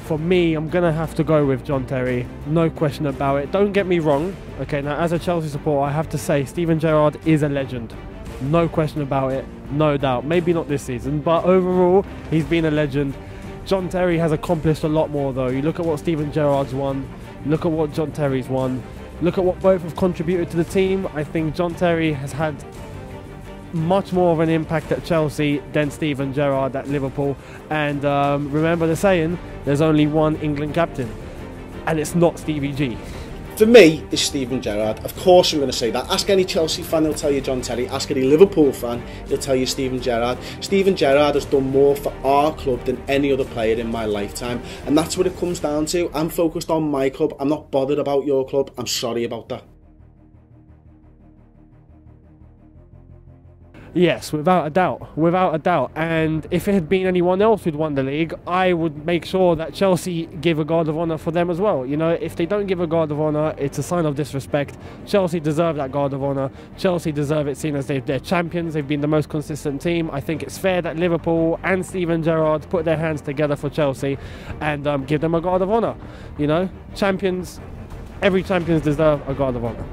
for me, I'm going to have to go with John Terry. No question about it. Don't get me wrong. Okay, now as a Chelsea supporter, I have to say Steven Gerrard is a legend. No question about it. No doubt. Maybe not this season, but overall, he's been a legend. John Terry has accomplished a lot more, though. You look at what Steven Gerrard's won. Look at what John Terry's won. Look at what both have contributed to the team. I think John Terry has had much more of an impact at Chelsea than Steven Gerrard at Liverpool. And remember the saying, there's only one England captain, and it's not Stevie G. For me, it's Steven Gerrard. Of course I'm going to say that. Ask any Chelsea fan, he'll tell you John Terry. Ask any Liverpool fan, he'll tell you Steven Gerrard. Steven Gerrard has done more for our club than any other player in my lifetime. And that's what it comes down to. I'm focused on my club. I'm not bothered about your club. I'm sorry about that. Yes, without a doubt. And if it had been anyone else who'd won the league, I would make sure that Chelsea give a guard of honour for them as well. You know, if they don't give a guard of honour, it's a sign of disrespect. Chelsea deserve that guard of honour. Chelsea deserve it, seeing as they're champions. They've been the most consistent team. I think it's fair that Liverpool and Steven Gerrard put their hands together for Chelsea and give them a guard of honour. You know, champions, every champions deserve a guard of honour.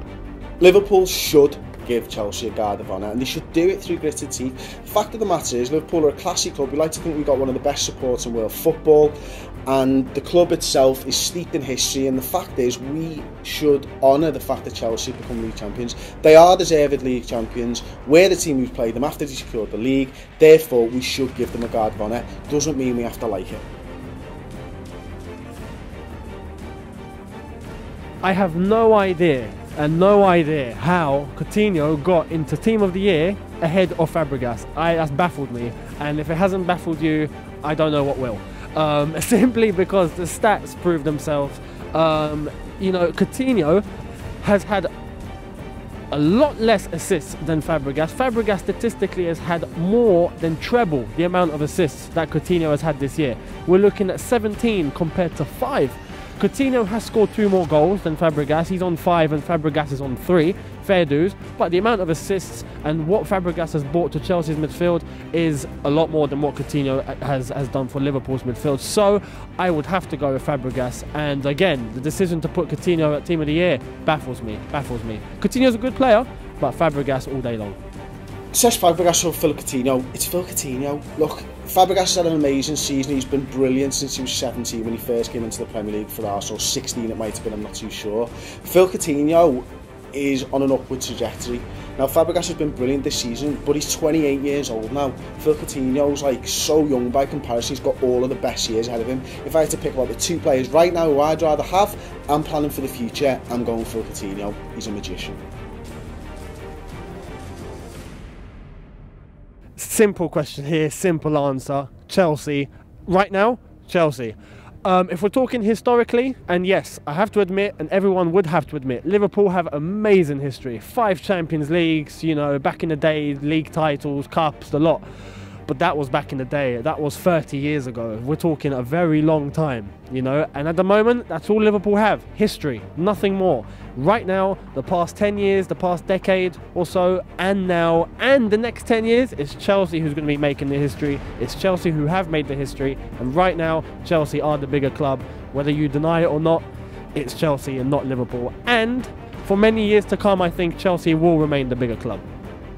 Liverpool should give Chelsea a guard of honour, and they should do it through gritted teeth. The fact of the matter is, Liverpool are a classy club. We like to think we've got one of the best supports in world football, and the club itself is steeped in history, and the fact is we should honour the fact that Chelsea become league champions. They are deserved league champions. We're the team who's played them after they secured the league, therefore we should give them a guard of honour. Doesn't mean we have to like it. I have no idea how Coutinho got into Team of the Year ahead of Fabregas. That's baffled me, and if it hasn't baffled you, I don't know what will. Simply because the stats prove themselves. You know, Coutinho has had a lot less assists than Fabregas. Fabregas statistically has had more than treble the amount of assists that Coutinho has had this year. We're looking at 17 compared to 5. Coutinho has scored 2 more goals than Fabregas. He's on 5 and Fabregas is on 3. Fair dues. But the amount of assists and what Fabregas has brought to Chelsea's midfield is a lot more than what Coutinho has done for Liverpool's midfield. So I would have to go with Fabregas. And again, the decision to put Coutinho at Team of the Year baffles me. Coutinho's a good player, but Fabregas all day long. Says Fabregas or Phil Coutinho? It's Phil Coutinho. Look, Fabregas has had an amazing season. He's been brilliant since he was 17 when he first came into the Premier League for Arsenal. 16 it might have been, I'm not too sure. Phil Coutinho is on an upward trajectory. Now Fabregas has been brilliant this season, but he's 28 years old now. Phil Coutinho's like so young by comparison. He's got all of the best years ahead of him. If I had to pick about the 2 players right now who I'd rather have, I'm planning for the future, I'm going Phil Coutinho. He's a magician. Simple question here, simple answer. Chelsea. Right now, Chelsea. If we're talking historically, and yes, I have to admit, and everyone would have to admit, Liverpool have amazing history. 5 Champions Leagues, you know, back in the day, league titles, cups, the lot. But that was back in the day. That was 30 years ago. We're talking a very long time, you know. And at the moment, that's all Liverpool have. History, nothing more. Right now, the past 10 years, the past decade or so, and now, and the next 10 years, it's Chelsea who's going to be making the history. It's Chelsea who have made the history. And right now, Chelsea are the bigger club. Whether you deny it or not, it's Chelsea and not Liverpool. And for many years to come, I think Chelsea will remain the bigger club.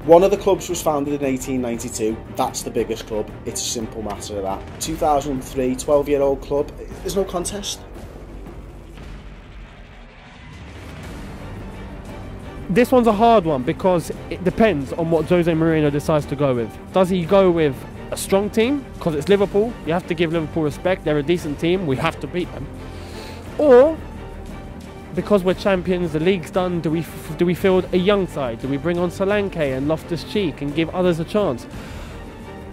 One of the clubs was founded in 1892. That's the biggest club. It's a simple matter of that. 2003, 12-year-old club. There's no contest. This one's a hard one because it depends on what Jose Mourinho decides to go with. Does he go with a strong team? Because it's Liverpool. You have to give Liverpool respect. They're a decent team. We have to beat them. Or because we're champions, the league's done, do we field a young side? Do we bring on Solanke and Loftus-Cheek and give others a chance?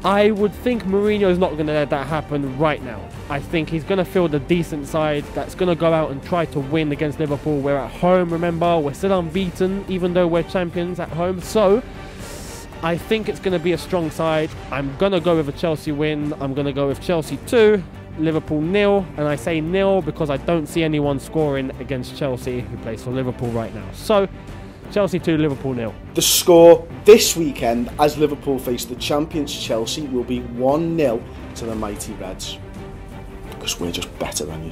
I would think Mourinho's not going to let that happen right now. I think he's going to field a decent side that's going to go out and try to win against Liverpool. We're at home, remember, we're still unbeaten even though we're champions at home. So I think it's going to be a strong side. I'm going to go with a Chelsea win. I'm going to go with Chelsea 2. Liverpool 0, and I say 0 because I don't see anyone scoring against Chelsea who plays for Liverpool right now. So Chelsea 2, Liverpool 0. The score this weekend as Liverpool face the champions Chelsea will be 1-0 to the mighty Reds. Because we're just better than you.